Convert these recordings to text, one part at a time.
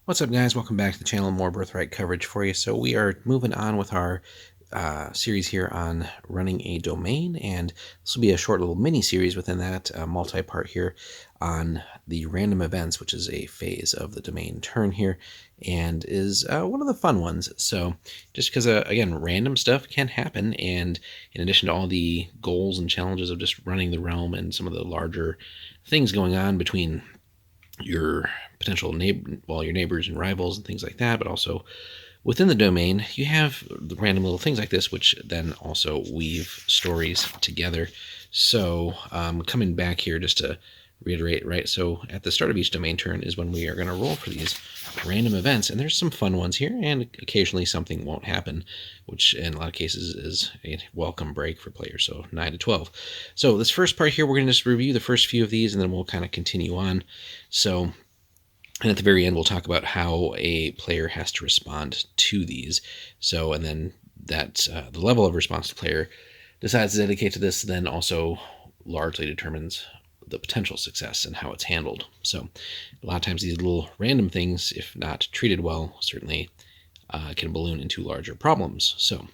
What's up, guys? Welcome back to the channel. More Birthright coverage for you. So we are moving on with our series here on running a domain, and this will be a short little mini series within that, multi-part here on the random events, which is a phase of the domain turn here, and is one of the fun ones. So just because, again, random stuff can happen, and in addition to all the goals and challenges of just running the realm and some of the larger things going on between your potential your neighbors and rivals and things like that, but also within the domain, you have the random little things like this, which then also weave stories together. So coming back here just to reiterate, right? So at the start of each domain turn is when we are going to roll for these random events, and there's some fun ones here, and occasionally something won't happen, which in a lot of cases is a welcome break for players. So 9 to 12. So this first part here, we're going to just review the first few of these, and then we'll kind of continue on. So, and at the very end, we'll talk about how a player has to respond to these. So, and then that the level of response the player decides to dedicate to this then also largely determines the potential success and how it's handled. So a lot of times these little random things, if not treated well, certainly can balloon into larger problems. So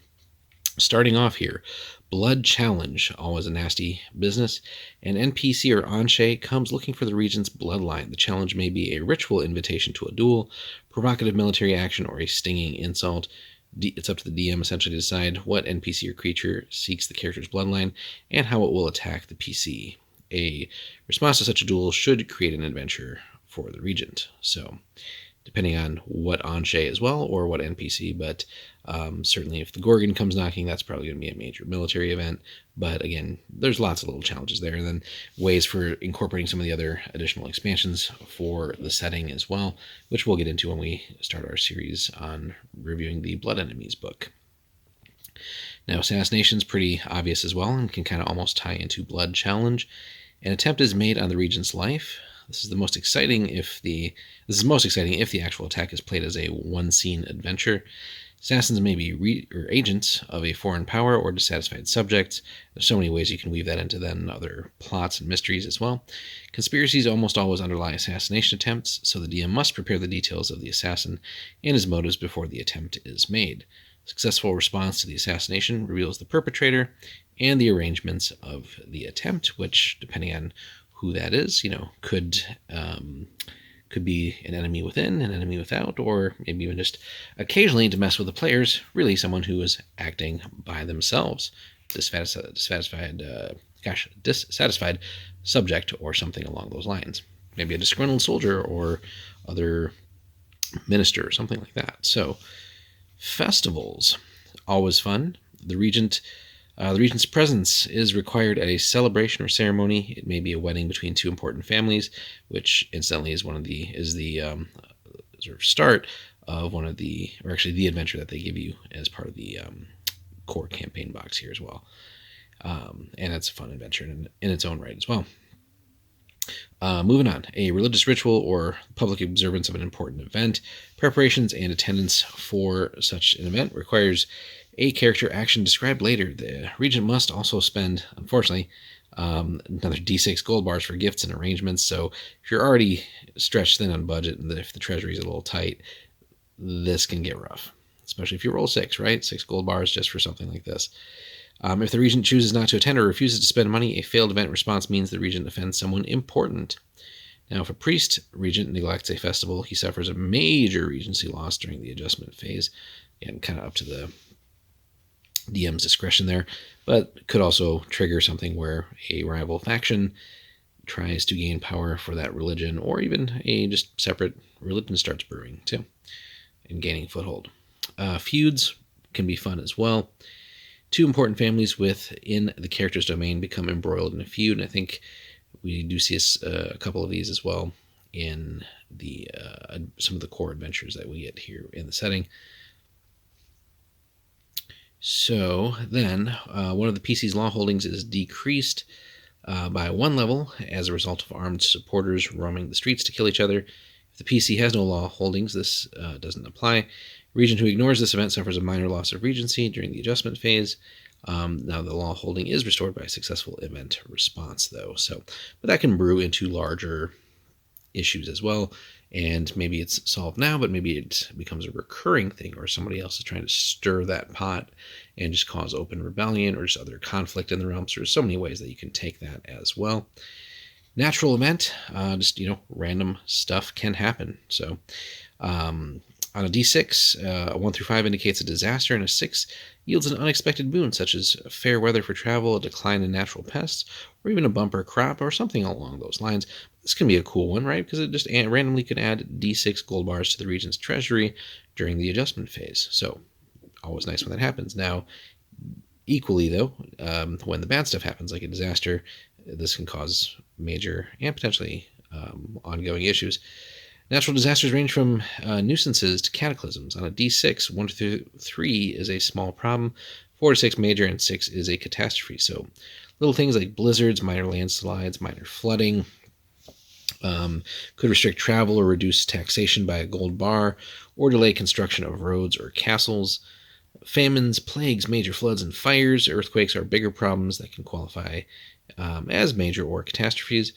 starting off here, Blood Challenge, always a nasty business. An NPC or Anshe comes looking for the region's bloodline. The challenge may be a ritual invitation to a duel, provocative military action, or a stinging insult. It's up to the DM essentially to decide what NPC or creature seeks the character's bloodline and how it will attack the PC. A response to such a duel should create an adventure for the regent. So depending on what Anshe as well, or what NPC, but certainly if the Gorgon comes knocking, that's probably going to be a major military event. But again, there's lots of little challenges there, and then ways for incorporating some of the other additional expansions for the setting as well, which we'll get into when we start our series on reviewing the Blood Enemies book. Now, Assassination's pretty obvious as well, and can kind of almost tie into Blood Challenge. An attempt is made on the regent's life. This is most exciting if the actual attack is played as a one-scene adventure. Assassins may be agents of a foreign power or dissatisfied subjects. There's so many ways you can weave that into then other plots and mysteries as well. Conspiracies almost always underlie assassination attempts, so the DM must prepare the details of the assassin and his motives before the attempt is made. Successful response to the assassination reveals the perpetrator and the arrangements of the attempt, which, depending on who that is, could be an enemy within, an enemy without, or maybe even just occasionally to mess with the players, really someone who is acting by themselves, dissatisfied subject or something along those lines. Maybe a disgruntled soldier or other minister or something like that. So festivals, always fun. The regent's presence is required at a celebration or ceremony. It may be a wedding between two important families, which incidentally is the sort of start of the adventure that they give you as part of the core campaign box here as well. And it's a fun adventure in its own right as well. Moving on, a religious ritual or public observance of an important event. Preparations and attendance for such an event requires a character action described later. The regent must also spend, unfortunately, another D6 gold bars for gifts and arrangements. So if you're already stretched thin on budget and if the treasury is a little tight, this can get rough, especially if you roll 6, right? 6 gold bars just for something like this. If the regent chooses not to attend or refuses to spend money, a failed event response means the regent offends someone important. Now, if a priest regent neglects a festival, he suffers a major regency loss during the adjustment phase. And kind of up to the DM's discretion there, but could also trigger something where a rival faction tries to gain power for that religion, or even a just separate religion starts brewing too and gaining foothold. Feuds can be fun as well. Two important families within the character's domain become embroiled in a feud, and I think we do see a couple of these as well in the some of the core adventures that we get here in the setting. So then, one of the PC's law holdings is decreased by 1 level as a result of armed supporters roaming the streets to kill each other. If the PC has no law holdings, this doesn't apply. Regent who ignores this event suffers a minor loss of regency during the adjustment phase. Now the law holding is restored by a successful event response, though. But that can brew into larger issues as well. and maybe it's solved now, but maybe it becomes a recurring thing, or somebody else is trying to stir that pot and just cause open rebellion or just other conflict in the realm. So there's so many ways that you can take that as well. Natural event, just random stuff can happen. So on a d6, a 1 through 5 indicates a disaster, and a 6 yields an unexpected boon, such as fair weather for travel, a decline in natural pests, or even a bumper crop, or something along those lines. This can be a cool one, right? Because it just randomly could add d6 gold bars to the region's treasury during the adjustment phase. So, always nice when that happens. Now, equally, though, when the bad stuff happens, like a disaster, this can cause major and potentially ongoing issues. Natural disasters range from nuisances to cataclysms. On a d6, 1 through 3 is a small problem, 4 to 6 major, and 6 is a catastrophe. So little things like blizzards, minor landslides, minor flooding, could restrict travel or reduce taxation by a gold bar, or delay construction of roads or castles. Famines, plagues, major floods, and fires, earthquakes are bigger problems that can qualify as major or catastrophes.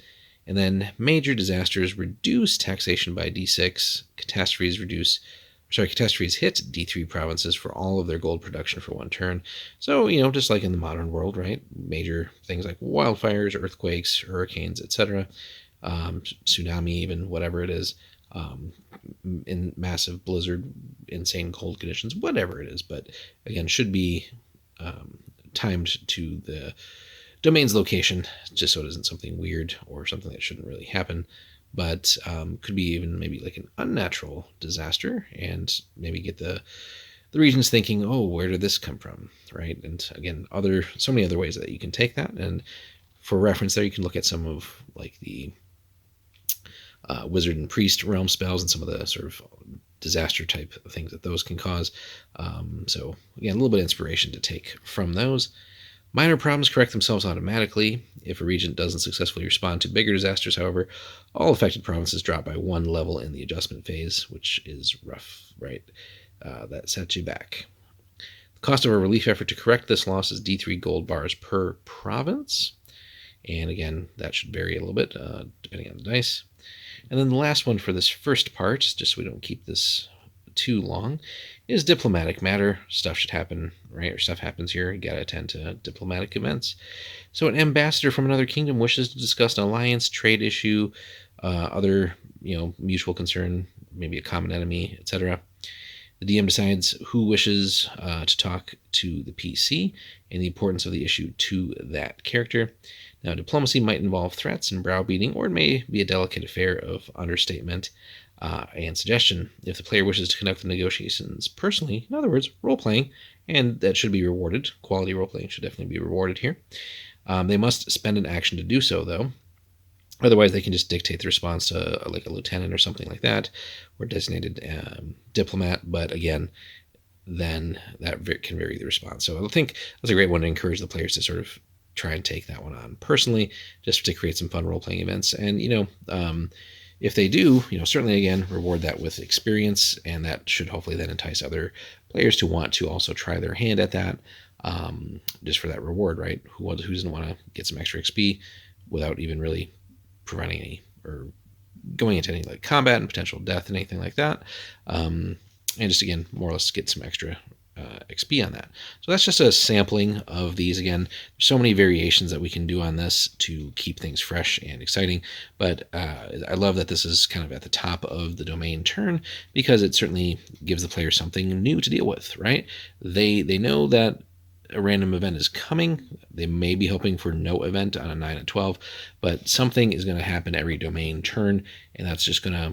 And then major disasters reduce taxation by D6. Catastrophes hit D3 provinces for all of their gold production for one turn. So, just like in the modern world, right? Major things like wildfires, earthquakes, hurricanes, etc., tsunami, even whatever it is, in massive blizzard, insane cold conditions, whatever it is. But again, should be timed to the domain's location, just so it isn't something weird or something that shouldn't really happen. But could be even maybe like an unnatural disaster, and maybe get the regions thinking, oh, where did this come from, right? And again, so many other ways that you can take that. And for reference there, you can look at some of like the wizard and priest realm spells and some of the sort of disaster type things that those can cause. So again, a little bit of inspiration to take from those. Minor problems correct themselves automatically. If a regent doesn't successfully respond to bigger disasters, however, all affected provinces drop by 1 level in the adjustment phase, which is rough, right? That sets you back. The cost of a relief effort to correct this loss is D3 gold bars per province. And again, that should vary a little bit depending on the dice. And then the last one for this first part, just so we don't keep this too long, is diplomatic matter. Stuff should happen, right? Or stuff happens here. You gotta attend to diplomatic events. So an ambassador from another kingdom wishes to discuss an alliance, trade issue, other mutual concern, maybe a common enemy, etc. The DM decides who wishes to talk to the PC and the importance of the issue to that character. Now, diplomacy might involve threats and browbeating, or it may be a delicate affair of understatement and suggestion. If the player wishes to conduct the negotiations personally, in other words, role-playing, and that should be rewarded. Quality role-playing should definitely be rewarded here. They must spend an action to do so, though. Otherwise, they can just dictate the response to like a lieutenant or something like that, or designated diplomat. But again, then that can vary the response. So I think that's a great one to encourage the players to sort of try and take that one on personally, just to create some fun role-playing events. And, if they do, certainly, again, reward that with experience, and that should hopefully then entice other players to want to also try their hand at that, just for that reward, right? Who doesn't want to get some extra XP without even really providing any or going into any like combat and potential death and anything like that, and just again more or less get some extra XP on that. So that's just a sampling of these. Again, there's so many variations that we can do on this to keep things fresh and exciting, but I love that this is kind of at the top of the domain turn, because it certainly gives the player something new to deal with, right? They know that a random event is coming. They may be hoping for no event on a 9 and 12, but something is going to happen every domain turn, and that's just going to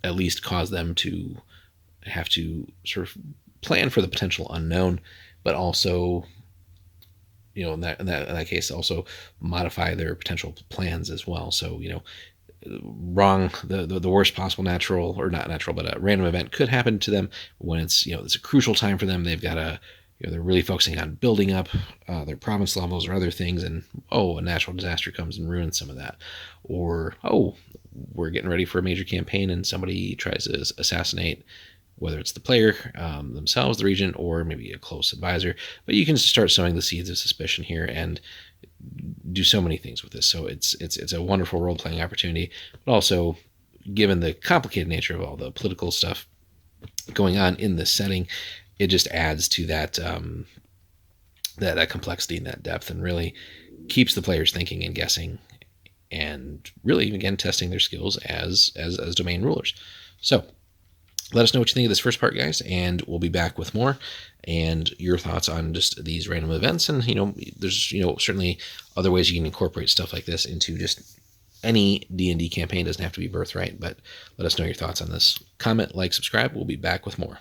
at least cause them to have to sort of plan for the potential unknown, but also, in that case, also modify their potential plans as well. So, the worst possible natural, or not natural, but a random event could happen to them when it's a crucial time for them. They've got to, they're really focusing on building up their province levels or other things, and a natural disaster comes and ruins some of that. Or we're getting ready for a major campaign and somebody tries to assassinate, whether it's the player themselves, the regent, or maybe a close advisor. But you can start sowing the seeds of suspicion here and do so many things with this. So it's a wonderful role-playing opportunity, but also given the complicated nature of all the political stuff going on in this setting, it just adds to that that complexity and that depth, and really keeps the players thinking and guessing, and really again testing their skills as domain rulers. So let us know what you think of this first part, guys, and we'll be back with more and your thoughts on just these random events. And there's certainly other ways you can incorporate stuff like this into just any D&D campaign. It doesn't have to be Birthright, but let us know your thoughts on this. Comment, like, subscribe. We'll be back with more.